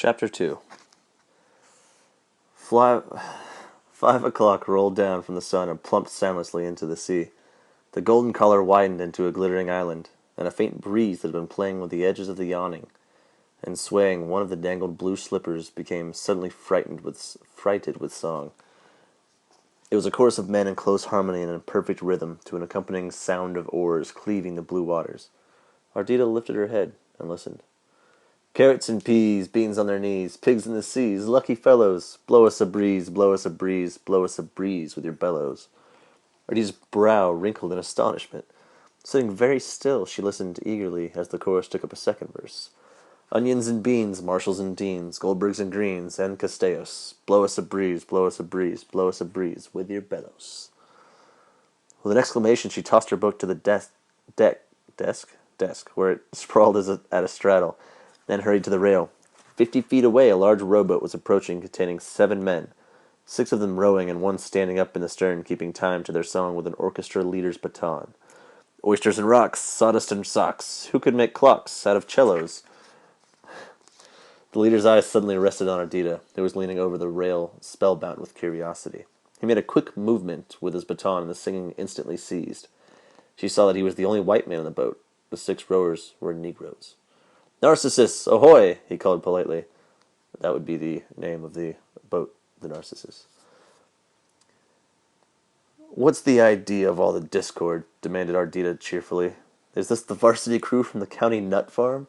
Chapter 2. 5 o'clock rolled down from the sun and plumped soundlessly into the sea. The golden color widened into a glittering island, and a faint breeze that had been playing with the edges of the awning and swaying one of the dangled blue slippers became suddenly frightened with song. It was a chorus of men in close harmony and in perfect rhythm to an accompanying sound of oars cleaving the blue waters. Ardita lifted her head and listened. Carrots and peas, beans on their knees, pigs in the seas, lucky fellows, blow us a breeze, blow us a breeze, blow us a breeze with your bellows. Ardita's brow wrinkled in astonishment. Sitting very still, she listened eagerly as the chorus took up a second verse. Onions and beans, marshals and deans, Goldbergs and greens, and Castellos, blow us a breeze, blow us a breeze, blow us a breeze with your bellows. With an exclamation, she tossed her book to the desk, where it sprawled at a straddle, then hurried to the rail. 50 feet away, a large rowboat was approaching, containing 7 men, 6 of them rowing and one standing up in the stern, keeping time to their song with an orchestra leader's baton. Oysters and rocks, sawdust and socks, who could make clocks out of cellos? The leader's eyes suddenly rested on Ardita, who was leaning over the rail, spellbound with curiosity. He made a quick movement with his baton, and the singing instantly ceased. She saw that he was the only white man in the boat. The 6 rowers were Negroes. "Narcissus, ahoy!" he called politely. That would be the name of the boat, the Narcissus. "What's the idea of all the discord?" demanded Ardita cheerfully. "Is this the varsity crew from the county nut farm?"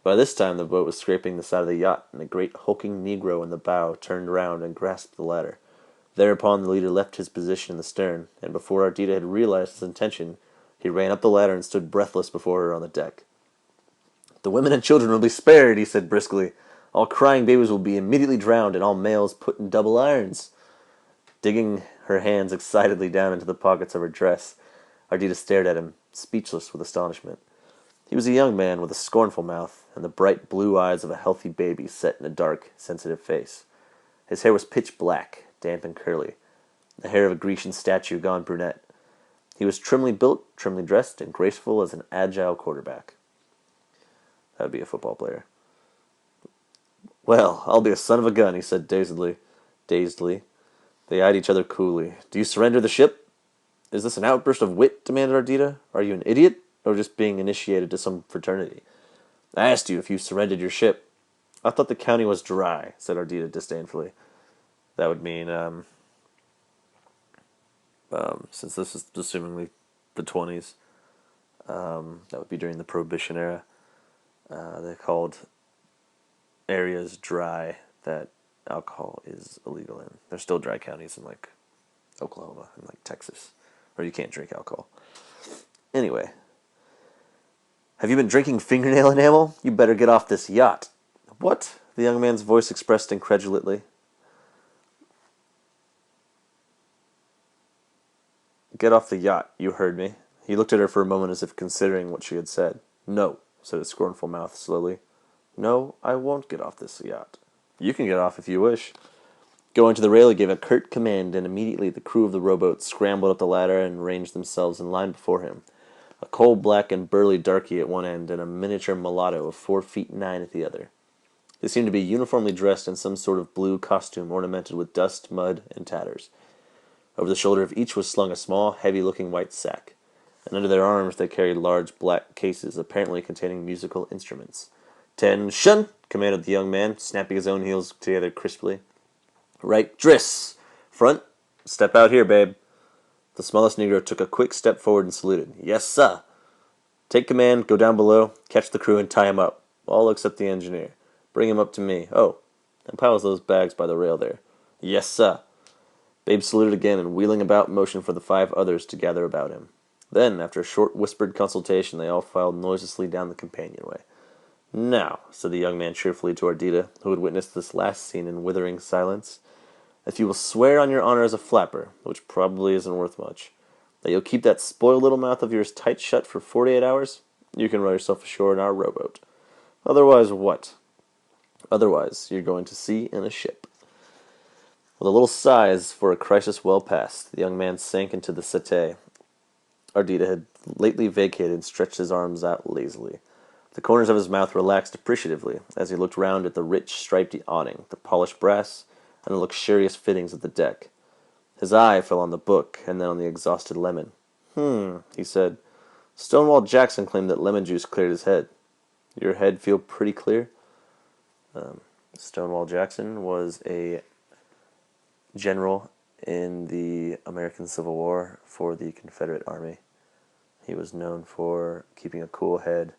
By this time the boat was scraping the side of the yacht, and a great hulking Negro in the bow turned round and grasped the ladder. Thereupon the leader left his position in the stern, and before Ardita had realized his intention, he ran up the ladder and stood breathless before her on the deck. "The women and children will be spared," he said briskly. "All crying babies will be immediately drowned, and all males put in double irons." Digging her hands excitedly down into the pockets of her dress, Ardita stared at him, speechless with astonishment. He was a young man with a scornful mouth, and the bright blue eyes of a healthy baby set in a dark, sensitive face. His hair was pitch black, damp and curly, the hair of a Grecian statue gone brunette. He was trimly built, trimly dressed, and graceful as an agile quarterback. That would be a football player. "Well, I'll be a son of a gun," he said dazedly. They eyed each other coolly. "Do you surrender the ship?" "Is this an outburst of wit?" demanded Ardita. "Are you an idiot, or just being initiated to some fraternity?" "I asked you if you surrendered your ship." "I thought the county was dry," said Ardita disdainfully. That would mean, since this is assumingly the 20s, that would be during the Prohibition era. They called areas dry that alcohol is illegal in. There's still dry counties in, like, Oklahoma and, like, Texas, where you can't drink alcohol. Anyway. "Have you been drinking fingernail enamel? You better get off this yacht." "What?" the young man's voice expressed incredulously. "Get off the yacht, you heard me." He looked at her for a moment as if considering what she had said. "No," said his scornful mouth slowly. "No, I won't get off this yacht." "You can get off if you wish." Going to the rail, he gave a curt command, and immediately the crew of the rowboat scrambled up the ladder and ranged themselves in line before him. A coal-black and burly darky at one end, and a miniature mulatto of 4 feet 9 at the other. They seemed to be uniformly dressed in some sort of blue costume ornamented with dust, mud, and tatters. Over the shoulder of each was slung a small, heavy-looking white sack, and under their arms they carried large black cases, apparently containing musical instruments. "'Tention!" commanded the young man, snapping his own heels together crisply. "Right, Driss! Front! Step out here, babe." The smallest Negro took a quick step forward and saluted. "Yes, sah." "Take command, go down below, catch the crew, and tie him up. All except the engineer. Bring him up to me. Oh, and piles those bags by the rail there." "Yes, sah." Babe saluted again, and wheeling about, motioned for the 5 others to gather about him. Then, after a short whispered consultation, they all filed noiselessly down the companionway. "Now," said the young man cheerfully to Ardita, who had witnessed this last scene in withering silence, "if you will swear on your honor as a flapper, which probably isn't worth much, that you'll keep that spoiled little mouth of yours tight shut for 48 hours, you can row yourself ashore in our rowboat. Otherwise, what? Otherwise, you're going to sea in a ship." With a little sigh as for a crisis well past, the young man sank into the settee Ardita had lately vacated and stretched his arms out lazily. The corners of his mouth relaxed appreciatively as he looked round at the rich, striped awning, the polished brass, and the luxurious fittings of the deck. His eye fell on the book, and then on the exhausted lemon. He said. Stonewall Jackson claimed that lemon juice cleared his head. Your head feel pretty clear? Stonewall Jackson was a general in the American Civil War for the Confederate Army. He was known for keeping a cool head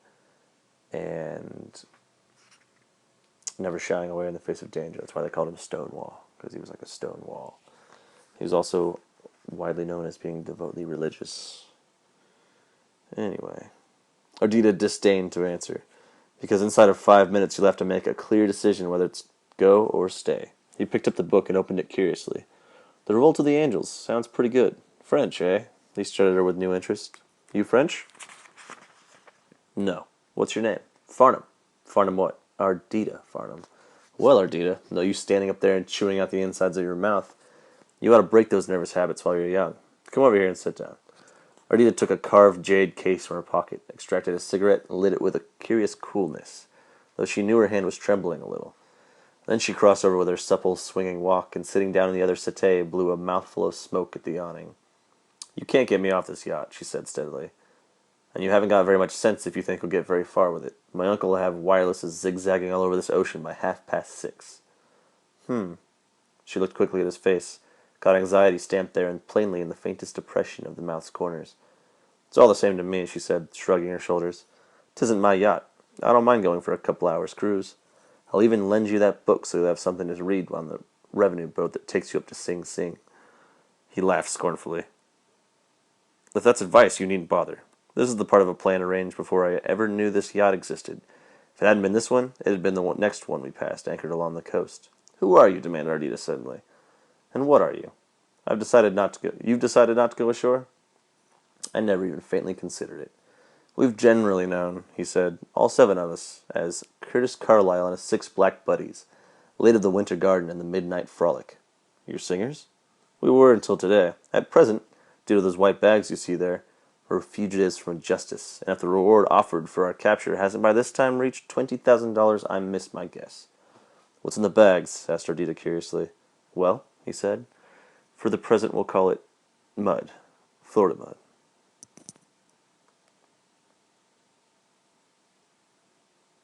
and never shying away in the face of danger. That's why they called him Stonewall, because he was like a stone wall. He was also widely known as being devotedly religious. Anyway, Ardita disdained to answer, because inside of 5 minutes you'll have to make a clear decision whether it's go or stay. He picked up the book and opened it curiously. The Revolt of the Angels sounds pretty good. French, eh? He stared at her with new interest. You French? No. What's your name? Farnham. Farnham what? Ardita Farnham. Well, Ardita, no use standing up there and chewing out the insides of your mouth. You ought to break those nervous habits while you're young. Come over here and sit down. Ardita took a carved jade case from her pocket, extracted a cigarette, and lit it with a curious coolness, though she knew her hand was trembling a little. Then she crossed over with her supple, swinging walk, and sitting down in the other settee, blew a mouthful of smoke at the awning. You can't get me off this yacht, she said steadily. And you haven't got very much sense if you think we'll get very far with it. My uncle will have wirelesses zigzagging all over this ocean by 6:30. She looked quickly at his face, caught anxiety stamped there and plainly in the faintest depression of the mouth's corners. It's all the same to me, she said, shrugging her shoulders. 'Tisn't my yacht. I don't mind going for a couple hours' cruise. I'll even lend you that book so you'll have something to read on the revenue boat that takes you up to Sing Sing. He laughed scornfully. If that's advice, you needn't bother. This is the part of a plan arranged before I ever knew this yacht existed. If it hadn't been this one, it had been the next one we passed, anchored along the coast. Who are you? Demanded Ardita suddenly. And what are you? I've decided not to go. You've decided not to go ashore? I never even faintly considered it. We've generally known, he said, all 7 of us, as Curtis Carlyle and his 6 black buddies, late of the Winter Garden and the Midnight Frolic. You're singers? We were until today. At present, due to those white bags you see there, we're fugitives from justice, and if the reward offered for our capture hasn't by this time reached $20,000, I miss my guess. What's in the bags? Asked Ardita curiously. Well, he said, for the present we'll call it mud. Florida mud.